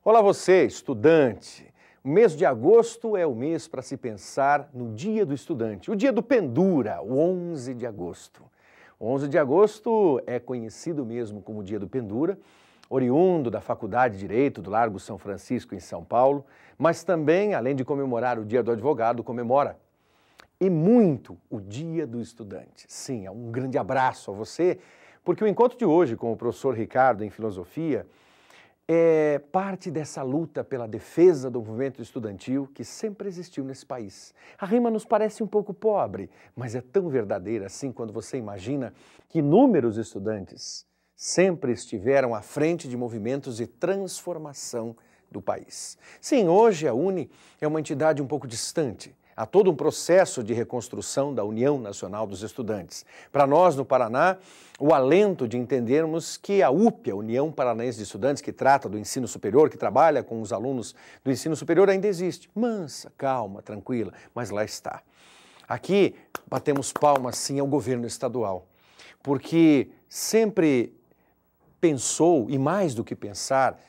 Olá você, estudante! O mês de agosto é o mês para se pensar no Dia do Estudante, o dia do Pendura, o 11 de agosto. O 11 de agosto é conhecido mesmo como Dia do Pendura, oriundo da Faculdade de Direito do Largo São Francisco, em São Paulo, mas também, além de comemorar o Dia do Advogado, comemora e muito o Dia do Estudante. Sim, um grande abraço a você, porque o encontro de hoje com o professor Ricardo em Filosofia é parte dessa luta pela defesa do movimento estudantil que sempre existiu nesse país. A rima nos parece um pouco pobre, mas é tão verdadeira assim quando você imagina que inúmeros estudantes sempre estiveram à frente de movimentos de transformação do país. Sim, hoje a UNE é uma entidade um pouco distante. Há todo um processo de reconstrução da União Nacional dos Estudantes. Para nós, no Paraná, o alento de entendermos que a UPE, a União Paranaense de Estudantes, que trata do ensino superior, que trabalha com os alunos do ensino superior, ainda existe. Mansa, calma, tranquila, mas lá está. Aqui, batemos palmas, sim, ao governo estadual, porque sempre pensou, e mais do que pensar,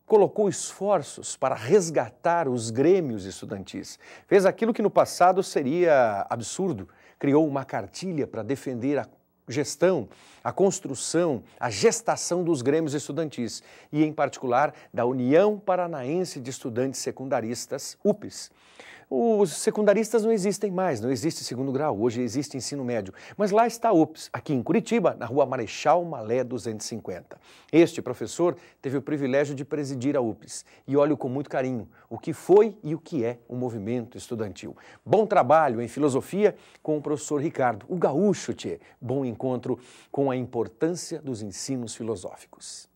colocou esforços para resgatar os grêmios estudantis. Fez aquilo que no passado seria absurdo. Criou uma cartilha para defender a gestão, a construção, a gestação dos grêmios estudantis e, em particular, da União Paranaense de Estudantes Secundaristas, UPES. Os secundaristas não existem mais, não existe segundo grau, hoje existe ensino médio. Mas lá está a UPES, aqui em Curitiba, na rua Marechal Malé 250. Este professor teve o privilégio de presidir a UPES e olho com muito carinho o que foi e o que é o movimento estudantil. Bom trabalho em filosofia com o professor Ricardo, o gaúcho, tchê. Bom encontro com a importância dos ensinos filosóficos.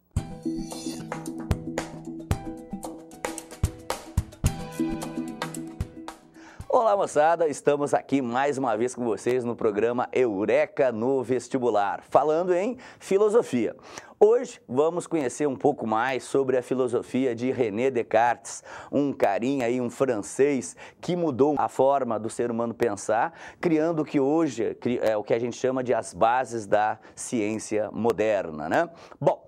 Olá, moçada! Estamos aqui mais uma vez com vocês no programa Eureka no Vestibular, falando em filosofia. Hoje vamos conhecer um pouco mais sobre a filosofia de René Descartes, um carinha aí, um francês que mudou a forma do ser humano pensar, criando o que hoje é o que a gente chama de as bases da ciência moderna, né? Bom,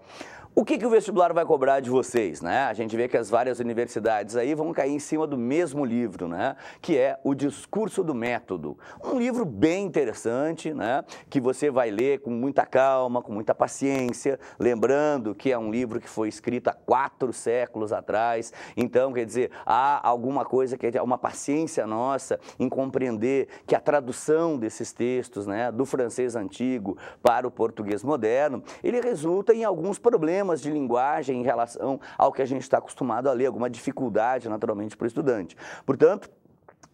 o que o vestibular vai cobrar de vocês, né? A gente vê que as várias universidades aí vão cair em cima do mesmo livro, né? Que é O Discurso do Método. Um livro bem interessante, né? Que você vai ler com muita calma, com muita paciência, lembrando que é um livro que foi escrito há 4 séculos atrás. Então, quer dizer, há alguma coisa que é uma paciência nossa em compreender que a tradução desses textos, né? Do francês antigo para o português moderno, ele resulta em alguns problemas de linguagem em relação ao que a gente está acostumado a ler, alguma dificuldade, naturalmente, para o estudante. Portanto,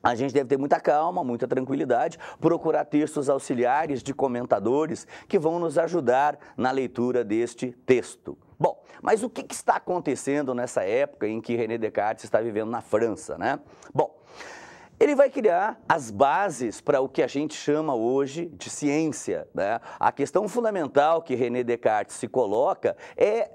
a gente deve ter muita calma, muita tranquilidade, procurar textos auxiliares de comentadores que vão nos ajudar na leitura deste texto. Bom, mas o que está acontecendo nessa época em que René Descartes está vivendo na França, né? Bom, ele vai criar as bases para o que a gente chama hoje de ciência, né? A questão fundamental que René Descartes se coloca é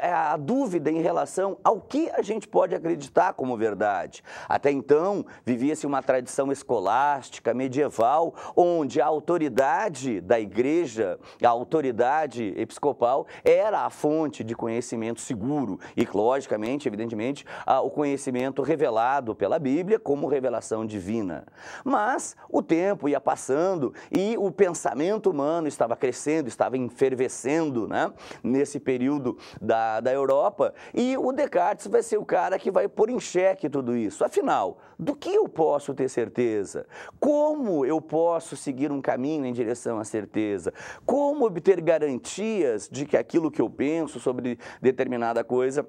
a dúvida em relação ao que a gente pode acreditar como verdade. Até então, vivia-se uma tradição escolástica, medieval, onde a autoridade da igreja, a autoridade episcopal, era a fonte de conhecimento seguro e, logicamente, evidentemente, o conhecimento revelado pela Bíblia como revelação divina. Mas o tempo ia passando e o pensamento humano estava crescendo, estava efervescendo, né? Nesse período da Europa, e o Descartes vai ser o cara que vai pôr em xeque tudo isso. Afinal, do que eu posso ter certeza? Como eu posso seguir um caminho em direção à certeza? Como obter garantias de que aquilo que eu penso sobre determinada coisa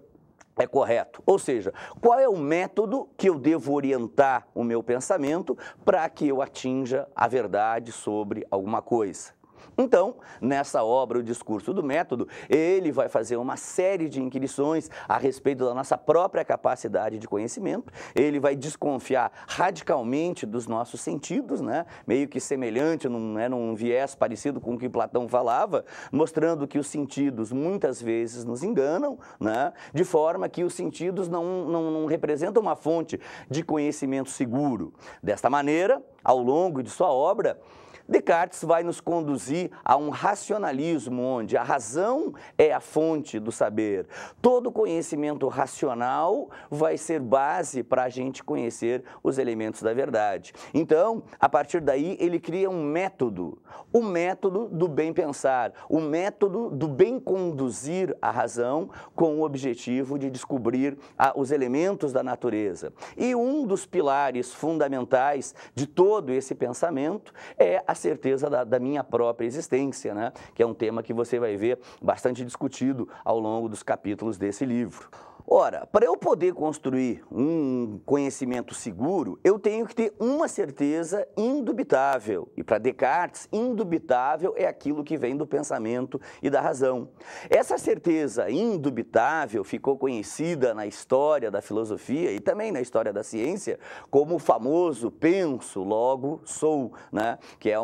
é correto? Ou seja, qual é o método que eu devo orientar o meu pensamento para que eu atinja a verdade sobre alguma coisa? Então, nessa obra, O Discurso do Método, ele vai fazer uma série de inquirições a respeito da nossa própria capacidade de conhecimento, ele vai desconfiar radicalmente dos nossos sentidos, né? Meio que semelhante, num viés parecido com o que Platão falava, mostrando que os sentidos muitas vezes nos enganam, né? De forma que os sentidos não representam uma fonte de conhecimento seguro. Desta maneira, ao longo de sua obra, Descartes vai nos conduzir a um racionalismo onde a razão é a fonte do saber. Todo conhecimento racional vai ser base para a gente conhecer os elementos da verdade. Então, a partir daí, ele cria um método, o método do bem pensar, o método do bem conduzir a razão com o objetivo de descobrir os elementos da natureza. E um dos pilares fundamentais de todo esse pensamento é a certeza da minha própria existência, né? Que é um tema que você vai ver bastante discutido ao longo dos capítulos desse livro. Ora, para eu poder construir um conhecimento seguro, eu tenho que ter uma certeza indubitável. E para Descartes, indubitável é aquilo que vem do pensamento e da razão. Essa certeza indubitável ficou conhecida na história da filosofia e também na história da ciência como o famoso penso, logo sou, né? Que é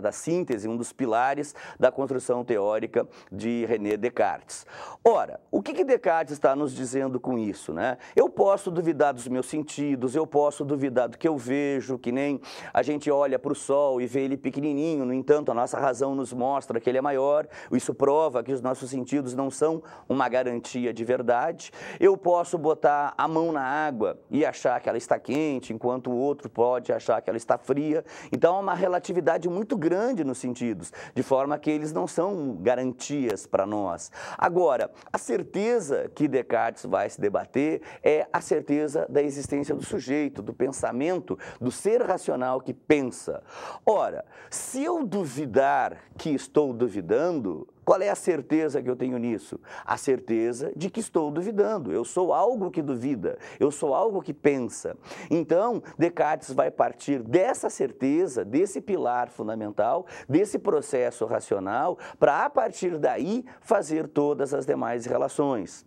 da síntese, um dos pilares da construção teórica de René Descartes. Ora, o que Descartes está nos dizendo com isso, né? Eu posso duvidar dos meus sentidos, eu posso duvidar do que eu vejo, que nem a gente olha para o sol e vê ele pequenininho, no entanto, a nossa razão nos mostra que ele é maior, isso prova que os nossos sentidos não são uma garantia de verdade. Eu posso botar a mão na água e achar que ela está quente, enquanto o outro pode achar que ela está fria. Então, há uma relatividade muito grande nos sentidos, de forma que eles não são garantias para nós. Agora, a certeza que Descartes vai se debater é a certeza da existência do sujeito, do pensamento, do ser racional que pensa. Ora, se eu duvidar que estou duvidando, qual é a certeza que eu tenho nisso? A certeza de que estou duvidando. Eu sou algo que duvida, eu sou algo que pensa. Então, Descartes vai partir dessa certeza, desse pilar fundamental, desse processo racional, para, a partir daí, fazer todas as demais relações.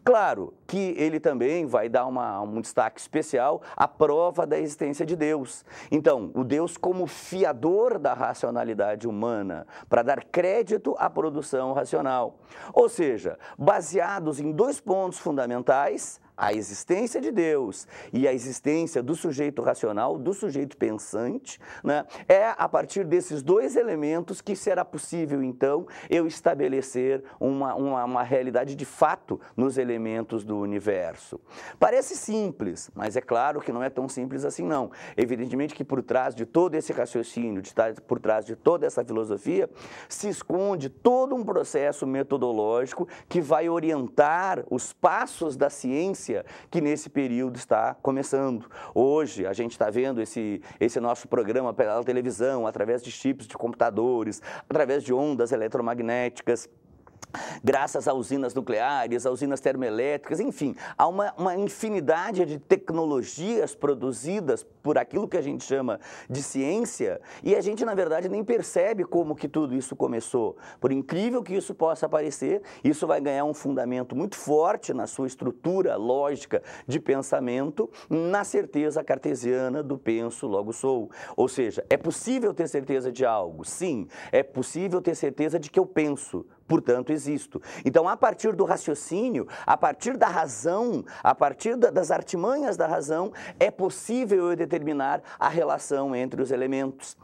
Claro que ele também vai dar um destaque especial à prova da existência de Deus. Então, o Deus como fiador da racionalidade humana, para dar crédito à produção racional. Ou seja, baseados em dois pontos fundamentais, a existência de Deus e a existência do sujeito racional, do sujeito pensante, né? É a partir desses dois elementos que será possível, então, eu estabelecer uma realidade de fato nos elementos do universo. Parece simples, mas é claro que não é tão simples assim, não. Evidentemente que por trás de todo esse raciocínio, por trás de toda essa filosofia, se esconde todo um processo metodológico que vai orientar os passos da ciência que nesse período está começando. Hoje a gente está vendo esse nosso programa pela televisão, através de chips de computadores, através de ondas eletromagnéticas, graças a usinas nucleares, a usinas termoelétricas, enfim, há uma infinidade de tecnologias produzidas por aquilo que a gente chama de ciência e a gente, na verdade, nem percebe como que tudo isso começou. Por incrível que isso possa parecer, isso vai ganhar um fundamento muito forte na sua estrutura lógica de pensamento, na certeza cartesiana do penso, logo sou. Ou seja, é possível ter certeza de algo? Sim, é possível ter certeza de que eu penso. Portanto, existo. Então, a partir do raciocínio, a partir da razão, a partir das artimanhas da razão, é possível eu determinar a relação entre os elementos.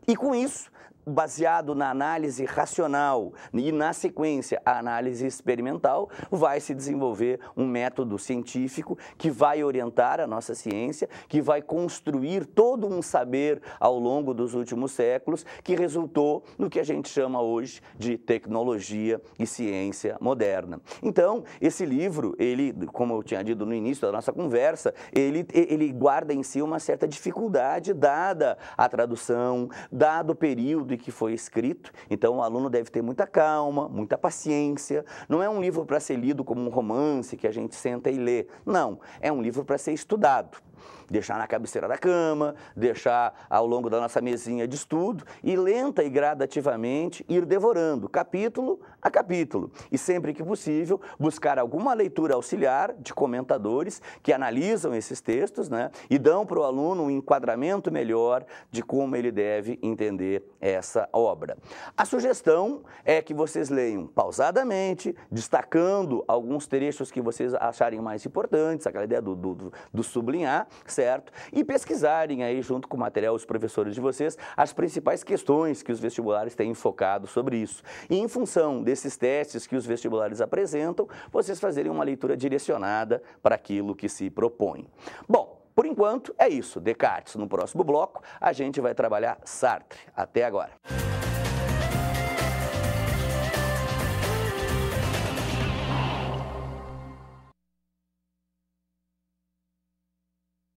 E com isso, baseado na análise racional e, na sequência, a análise experimental, vai se desenvolver um método científico que vai orientar a nossa ciência, que vai construir todo um saber ao longo dos últimos séculos, que resultou no que a gente chama hoje de tecnologia e ciência moderna. Então, esse livro, ele, como eu tinha dito no início da nossa conversa, ele guarda em si uma certa dificuldade, dada a tradução, dado o período que foi escrito. Então, o aluno deve ter muita calma, muita paciência. Não é um livro para ser lido como um romance que a gente senta e lê. Não, é um livro para ser estudado. Deixar na cabeceira da cama, deixar ao longo da nossa mesinha de estudo e lenta e gradativamente ir devorando, capítulo a capítulo. E sempre que possível, buscar alguma leitura auxiliar de comentadores que analisam esses textos, né, e dão para o aluno um enquadramento melhor de como ele deve entender essa obra. A sugestão é que vocês leiam pausadamente, destacando alguns trechos que vocês acharem mais importantes, aquela ideia do sublinhar, certo? E pesquisarem aí junto com o material, os professores de vocês, as principais questões que os vestibulares têm focado sobre isso. E em função desses testes que os vestibulares apresentam, vocês fazerem uma leitura direcionada para aquilo que se propõe. Bom, por enquanto é isso. Descartes, no próximo bloco, a gente vai trabalhar Sartre. Até agora.